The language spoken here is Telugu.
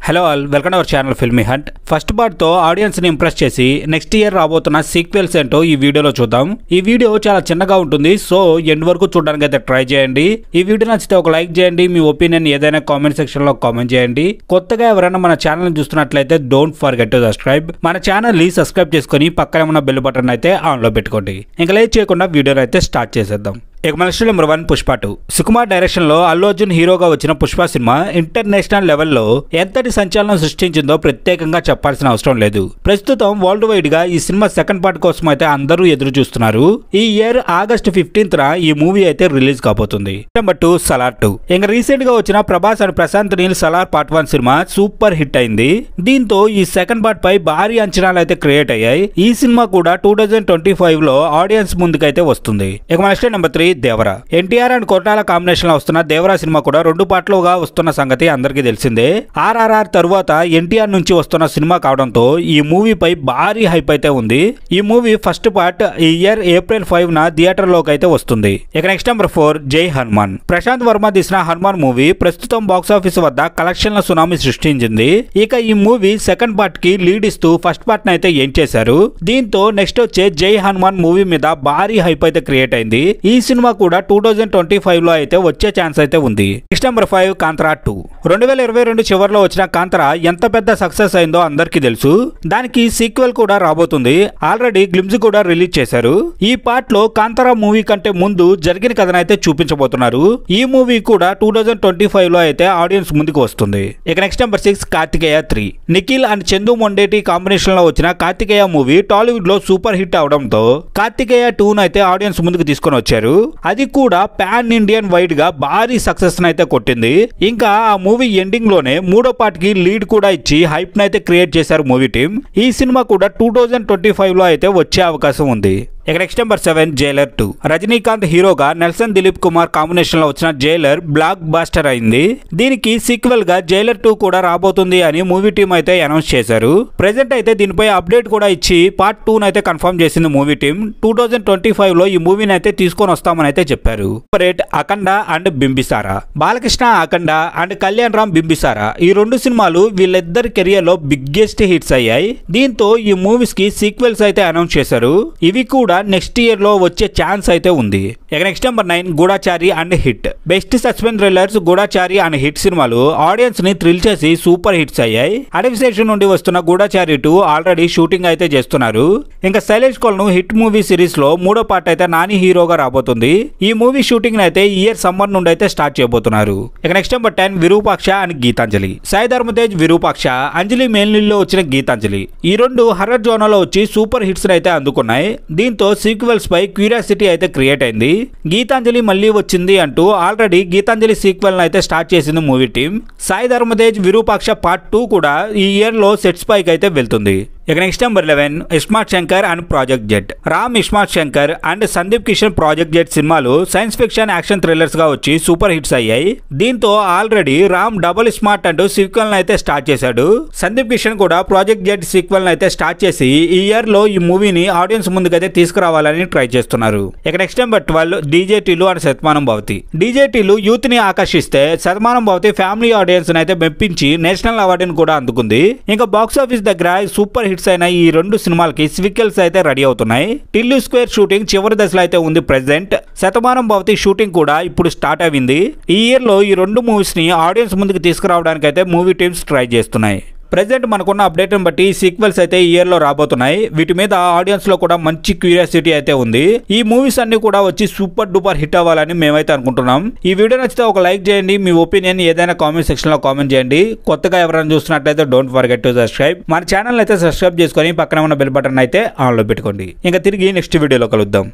Hello all, welcome to our channel filmy hunt. First part తో ఆడియన్స్ ని ఇంప్రెస్ చేసి నెక్స్ట్ ఇయర్ రాబోతున్న సీక్వెల్స్ ఏంటో ఈ వీడియోలో చూద్దాం. ఈ వీడియో చాలా చిన్నగా ఉంటుంది, సో ఎండ్ వరకు చూడడానికి అయితే ట్రై చేయండి. ఈ వీడియో నచ్చితే ఒక లైక్ చేయండి, మీ ఒపీనియన్ ఏదైనా కామెంట్ సెక్షన్ లో కామెంట్ చేయండి. కొత్తగా ఎవరైనా మన ఛానల్ చూస్తున్నట్లయితే డోంట్ ఫర్గెట్ టు సబ్స్క్రైబ్. మన ఛానల్ ని సబ్స్క్రైబ్ చేసుకుని పక్కన ఉన్న బెల్ బటన్ అయితే ఆన్ లో పెట్టుకోండి. ఇంకా లేట్ చేయకుండా వీడియోని అయితే స్టార్ట్ చేసేద్దాం. ఇక మన list number 1 Pushpa 2. Sukumar direction లో అల్లు అర్జున్ హీరోగా వచ్చిన పుష్ప సినిమా ఇంటర్నేషనల్ లెవెల్లో ఎంతటి సంచలనం సృష్టించిందో ప్రత్యేకంగా చెప్పాల్సిన అవసరం లేదు. ప్రస్తుతం వరల్డ్ వైడ్ గా ఈ సినిమా సెకండ్ పార్ట్ కోసం అయితే అందరూ ఎదురు చూస్తున్నారు. ఈ ఇయర్ ఆగస్ట్ 15th ఈ మూవీ అయితే రిలీజ్ కాబోతుంది. నెంబర్ 2 సలార్ 2. ఇంకా రీసెంట్ గా వచ్చిన Prabhas and Prashanth Neel Salaar part 1 cinema super hit అయింది. దీంతో ఈ సెకండ్ పార్ట్ పై భారీ అంచనాలు అయితే క్రియేట్ అయ్యాయి. ఈ సినిమా కూడా 2025 లో ఆడియన్స్ ముందుకైతే వస్తుంది. ఇక మన list number 3 Devara. NTR and Koratala combination లో వస్తున్న దేవరా సినిమా కూడా 2 పార్ట్లుగా వస్తున్న సంగతి అందరికీ తెలిసిందే. ఆర్ఆర్ఆర్ తరువాత ఎన్టీఆర్ నుంచి వస్తున్న సినిమా కావడంతో ఈ మూవీ పై భారీ హైప్ అయితే ఉంది. ఈ మూవీ ఫస్ట్ పార్ట్ ఈ ఇయర్ ఏప్రిల్ 5 థియేటర్ లోకి అయితే వస్తుంది. ఇక నెక్స్ట్ నెంబర్ 4 జై హనుమాన్. ప్రశాంత్ వర్మ తీసిన హనుమాన్ మూవీ ప్రస్తుతం బాక్సాఫీస్ వద్ద కలెక్షన్ల సునామీ సృష్టించింది. ఇక ఈ మూవీ సెకండ్ పార్ట్ కి లీడ్ ఇస్తూ ఫస్ట్ పార్ట్ అయితే ఏం చేశారు. దీంతో నెక్స్ట్ వచ్చే జై హనుమాన్ మూవీ మీద భారీ హైప్ అయితే క్రియేట్ అయింది. ఈ సినిమా కూడా 2025 లో అయితే వచ్చే ఛాన్స్ అయితే ఉంది. Next number 5 Kantara 2. 2022 చివరిలో వచ్చిన కాంతారా ఎంత పెద్ద సక్సెస్ అయిందో అందరికీ తెలుసు. దానికి సీక్వెల్ కూడా రాబోతుంది. ఆల్రెడీ గ్లిమ్స్ కూడా రిలీజ్ చేశారు. ఈ పార్ట్ లో కాంతారా మూవీ కంటే ముందు జరిగిన కథను అయితే చూపించబోతున్నారు. ఈ మూవీ కూడా 2025 లో అయితే ఆడియన్స్ ముందుకు వస్తుంది. ఇక next number 6 Karthikeya 3. Nikhil and Chandu Mondeti combination లో వచ్చిన కార్తికేయ మూవీ టాలీవుడ్ లో సూపర్ హిట్ అవడంతో కార్తికేయ 2 అయితే ఆడియన్స్ ముందుకు తీసుకొని వచ్చారు. అది కూడా పాన్ ఇండియన్ వైడ్ గా భారీ సక్సెస్ అయితే కొట్టింది. ఇంకా ఆ మూవీ ఎండింగ్ లోనే 3వ పార్ట్ కి లీడ్ కూడా ఇచ్చి హైప్ అయితే క్రియేట్ చేశారు మూవీ టీం. ఈ సినిమా కూడా 2025 లో అయితే వచ్చే అవకాశం ఉంది. ఇక నెక్స్ట్ నెంబర్ 7 జైలర్ 2. రజనీకాంత్ హీరోగా నెల్సన్ దిలీప్ కుమార్ కాంబినేషన్ లో వచ్చిన జైలర్ బ్లాక్ బాస్టర్ అయింది. దీనికి సీక్వెల్ గా జైలర్ 2 కూడా రాబోతుంది అని మూవీ టీం అయితే అనౌన్స్ చేశారు. ప్రెజెంట్ అయితే దీనిపై అప్డేట్ కూడా ఇచ్చి పార్ట్ 2 అయితే కన్ఫర్మ్ చేసింది మూవీ టీం. 2025 లో ఈ మూవీని అయితే తీసుకొని వస్తామని అయితే చెప్పారు. అఖండ అండ్ బింబిసారా. బాలకృష్ణ అఖండ అండ్ కళ్యాణ్ రామ్ బింబిసారా ఈ 2 సినిమాలు వీళ్ళిద్దరి కెరియర్ లో బిగ్గెస్ట్ హిట్స్ అయ్యాయి. దీంతో ఈ మూవీస్ కి సీక్వెల్స్ అయితే అనౌన్స్ చేశారు. ఇవి కూడా నెక్స్ట్ ఇయర్ లో వచ్చే ఛాన్స్ అయితే ఉంది. ఇక next number 9 Goodachari and hit. Best suspense thrillers Goodachari and hit సినిమాలు ఆడియన్స్ ని థ్రిల్ చేసి సూపర్ హిట్స్ అయ్యాయి. అడవిశేషం నుండి వస్తున్న గూఢచారి 2 ఆల్రెడీ షూటింగ్ అయితే చేస్తున్నారు. ఇంకా శైలేష్ కోల్ను హిట్ మూవీ సిరీస్ లో 3వ పార్ట్ అయితే నాని హీరోగా రాబోతుంది. ఈ మూవీ షూటింగ్ అయితే ఈ ఇయర్ సమ్మర్ నుండి అయితే స్టార్ట్ చేయబోతున్నారు. ఇక next number 10 Virupaksha and Geethanjali. Sai Dharam Tej Virupaksha, అంజలి మేల్నిల్లో వచ్చిన గీతాంజలి ఈ 2 హర్రర్ జోనలో వచ్చి సూపర్ హిట్స్ అయితే అందుకున్నాయి. దీంతో సీక్వెల్స్ పై క్యూరియాసిటీ అయితే క్రియేట్ అయింది. గీతాంజలి మళ్ళీ వచ్చింది అంటూ ఆల్రెడీ గీతాంజలి సీక్వెల్ అయితే స్టార్ట్ చేసింది movie team. Sai Dharam Tej Virupaksha part 2 కూడా ఈ ఇయర్ లో సెట్స్ పైకి అయితే వెళ్తుంది. ఇక next number 11 iSmart Shankar and project jet. Ram iSmart Shankar and Sandeep Kishan project jet సినిమాలు సైన్స్ ఫిక్షన్ యాక్షన్ థ్రిల్లర్స్ గా వచ్చి సూపర్ హిట్స్ అయ్యాయి. దీంతో ఆల్రెడీ రామ్ డబుల్ స్మార్ట్ అంటూ సీక్వెల్ అయితే స్టార్ట్ చేశాడు. సందీప్ కిషన్ కూడా ప్రాజెక్ట్ జెట్ సీక్వెల్ అయితే స్టార్ట్ చేసి ఈ ఇయర్ లో ఈ మూవీని ఆడియన్స్ ముందుకైతే తీసుకురావాలని ట్రై చేస్తున్నారు. ఇక next number 12 డీజేటీలు and Shatamanam Bhavati. డీజేటీలు youth ని ఆకర్షిస్తే శతమానం భవతి ఫ్యామిలీ ఆడియన్స్ అయితే మెప్పించి నేషనల్ అవార్డును కూడా అందుకుంది. ఇంకా బాక్స్ ఆఫీస్ దగ్గర సూపర్ హిట్స్ అయిన ఈ 2 సినిమాలకి సీక్వెల్స్ అయితే రెడీ అవుతున్నాయి. టిల్లు స్క్వేర్ షూటింగ్ చివరి దశలో అయితే ఉంది ప్రెసెంట్. శతమానం భవతి షూటింగ్ కూడా ఇప్పుడు స్టార్ట్ అయింది. ఈ ఇయర్ లో ఈ 2 మూవీస్ ని ఆడియన్స్ ముందుకు తీసుకురావడానికి అయితే మూవీ టీమ్స్ ట్రై చేస్తున్నాయి. ప్రెసెంట్ మనకున్న అప్డేట్ బట్టి సీక్వెల్స్ అయితే ఈ ఇయర్ లో రాబోతున్నాయి. వీటి మీద ఆడియన్స్ లో కూడా మంచి క్యూరియాసిటీ అయితే ఉంది. ఈ మూవీస్ అన్ని కూడా వచ్చి సూపర్ డూపర్ హిట్ అవ్వాలని మేమైతే అనుకుంటున్నాం. ఈ వీడియో నచ్చితే ఒక లైక్ చేయండి, మీ ఒపీనియన్ ఏదైనా కామెంట్ సెక్షన్ లో కామెంట్ చేయండి. కొత్తగా ఎవరైనా చూస్తున్నట్లయితే డోంట్ ఫర్గెట్ టు సబ్స్క్రైబ్. మన ఛానల్ అయితే సబ్స్క్రైబ్ చేసుకొని పక్కన ఉన్న బెల్ బటన్ అయితే ఆన్ లో పెట్టుకోండి. ఇంకా తిరిగి నెక్స్ట్ వీడియోలో కలుద్దాం.